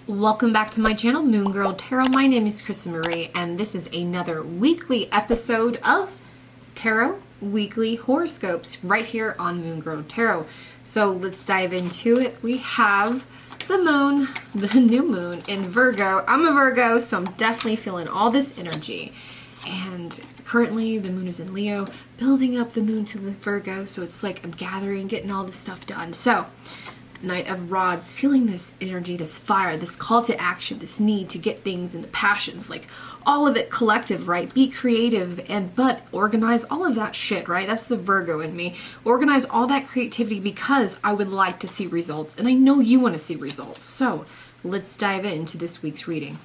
Welcome back to my channel, Moon Girl Tarot. My name is Kristen Marie, and this is another weekly episode of Tarot Weekly Horoscopes right here on Moon Girl Tarot. So let's dive into it. We have the moon, the new moon in Virgo. I'm a Virgo, so I'm definitely feeling all this energy. And currently the moon is in Leo, building up the moon to the Virgo. So it's like I'm gathering, getting all this stuff done. So Knight of Rods, feeling this energy, this fire, this call to action, this need to get things into passions, like all of it collective, right? Be creative but organize all of that shit, right? That's the Virgo in me. Organize all that creativity because I would like to see results, and I know you want to see results. So let's dive into this week's reading.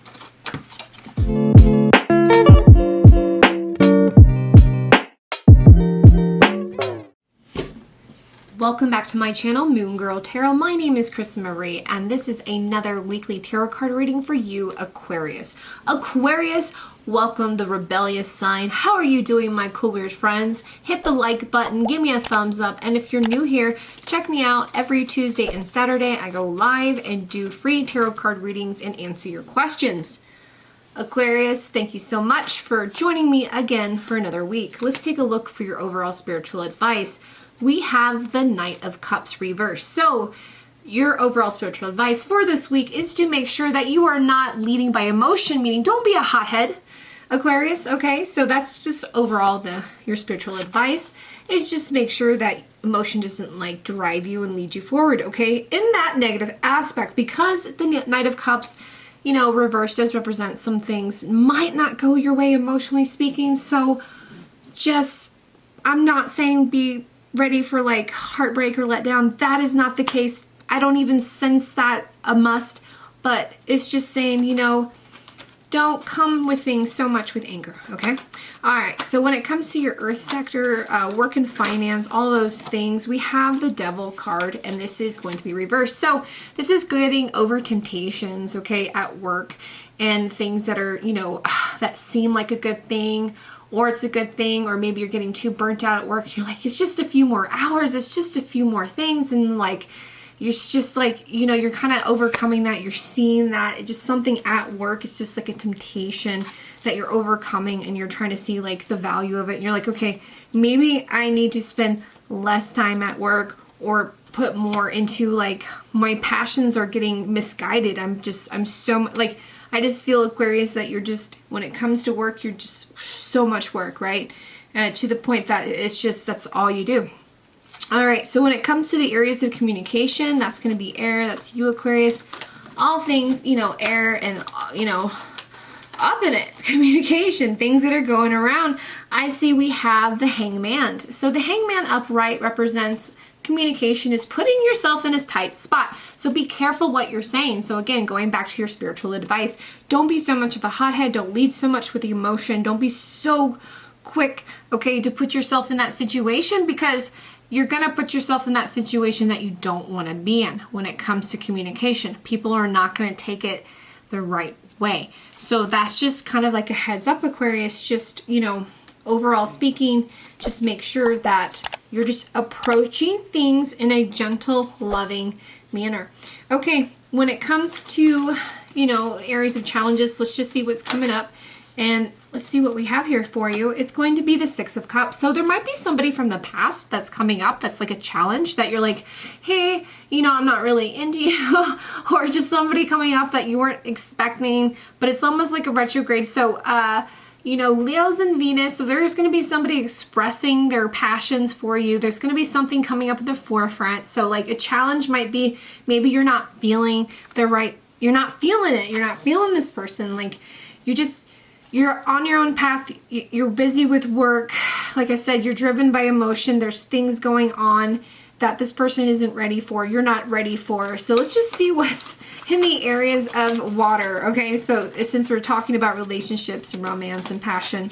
Welcome back to my channel, Moon Girl Tarot. My name is Kristen Marie, and this is another weekly tarot card reading for you, Aquarius. Aquarius, welcome, the rebellious sign. How are you doing, my cool weird friends? Hit the like button, give me a thumbs up, and if you're new here, check me out every Tuesday and Saturday. I go live and do free tarot card readings and answer your questions. Aquarius, thank you so much for joining me again for another week. Let's take a look for your overall spiritual advice. We have the Knight of Cups reversed. So your overall spiritual advice for this week is to make sure that you are not leading by emotion, meaning don't be a hothead, Aquarius, okay? So that's just overall your spiritual advice is just make sure that emotion doesn't like drive you and lead you forward, okay? In that negative aspect, because the Knight of Cups, you know, reversed does represent some things might not go your way emotionally speaking. So just, I'm not saying be ready for like heartbreak or letdown. That is not the case. I don't even sense that a must, but it's just saying, you know, don't come with things so much with anger, okay? All right, so when it comes to your earth sector, work and finance, all those things, we have the Devil card, and this is going to be reversed. So this is getting over temptations, okay, at work, and things that are, you know, that seem like a good thing, or it's a good thing, or maybe you're getting too burnt out at work. You're like, it's just a few more hours. It's just a few more things. And like, you're just like, you know, you're kind of overcoming that. You're seeing that. It's just something at work. It's just like a temptation that you're overcoming, and you're trying to see like the value of it. And you're like, okay, maybe I need to spend less time at work or put more into like my passions are getting misguided. I'm so like, I just feel, Aquarius, that you're just, when it comes to work, you're just so much work, right? To the point that it's just, that's all you do. All right, so when it comes to the areas of communication, that's going to be air. That's you, Aquarius. All things, you know, air and, you know, up in it, communication, things that are going around. I see we have the Hangman. So the Hangman upright represents communication, is putting yourself in a tight spot. So be careful what you're saying. So again, going back to your spiritual advice, don't be so much of a hothead. Don't lead so much with the emotion. Don't be so quick, okay, to put yourself in that situation, because you're going to put yourself in that situation that you don't want to be in when it comes to communication. People are not going to take it the right way. So that's just kind of like a heads up, Aquarius. Just, you know, overall speaking, just make sure that you're just approaching things in a gentle, loving manner. Okay, when it comes to, you know, areas of challenges, let's just see what's coming up. And let's see what we have here for you. It's going to be the Six of Cups. So there might be somebody from the past that's coming up that's like a challenge that you're like, hey, you know, I'm not really into you. Or just somebody coming up that you weren't expecting, but it's almost like a retrograde. So, you know, Leo's and Venus, so there's going to be somebody expressing their passions for you. There's going to be something coming up at the forefront. So like a challenge might be, maybe you're not feeling you're not feeling it. You're not feeling this person. Like you're on your own path. You're busy with work. Like I said, you're driven by emotion. There's things going on that this person isn't ready for. You're not ready for. So let's just see what's in the areas of water. Okay, so since we're talking about relationships and romance and passion,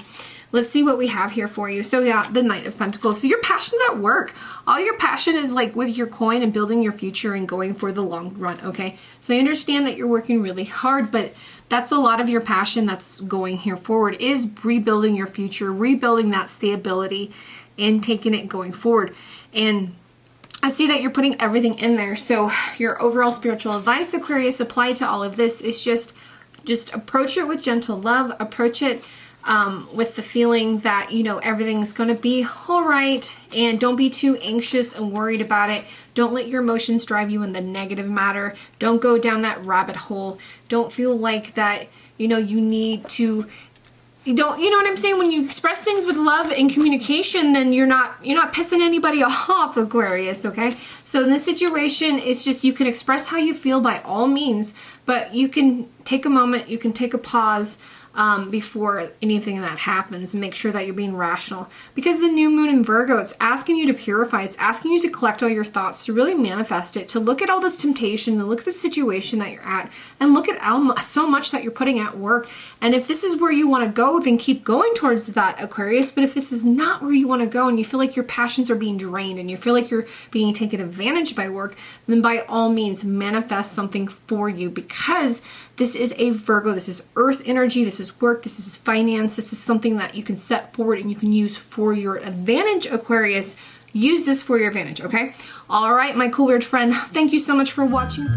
let's see what we have here for you. So yeah, the Knight of Pentacles. So your passion's at work. All your passion is like with your coin and building your future and going for the long run, okay? So I understand that you're working really hard, but that's a lot of your passion that's going here forward, is rebuilding your future, rebuilding that stability and taking it going forward. And I see that you're putting everything in there. So your overall spiritual advice, Aquarius, applied to all of this is just approach it with gentle love. Approach it with the feeling that, you know, everything's going to be all right, and don't be too anxious and worried about it. Don't let your emotions drive you in the negative matter. Don't go down that rabbit hole. Don't feel like that, you know, you need to, you know what I'm saying? When you express things with love and communication, then you're not pissing anybody off, Aquarius, okay? So in this situation, it's just, you can express how you feel by all means, but you can take a moment, you can take a pause, before anything that happens, and make sure that you're being rational. Because the new moon in Virgo, it's asking you to purify, it's asking you to collect all your thoughts, to really manifest it, to look at all this temptation, to look at the situation that you're at, and look at so much that you're putting at work. And if this is where you want to go, then keep going towards that, Aquarius. But if this is not where you want to go, and you feel like your passions are being drained, and you feel like you're being taken advantage by work, then by all means manifest something for you, because this is a Virgo, this is earth energy, this is work, this is finance, this is something that you can set forward and you can use for your advantage, Aquarius. Use this for your advantage, okay? All right, my cool weird friend, thank you so much for watching.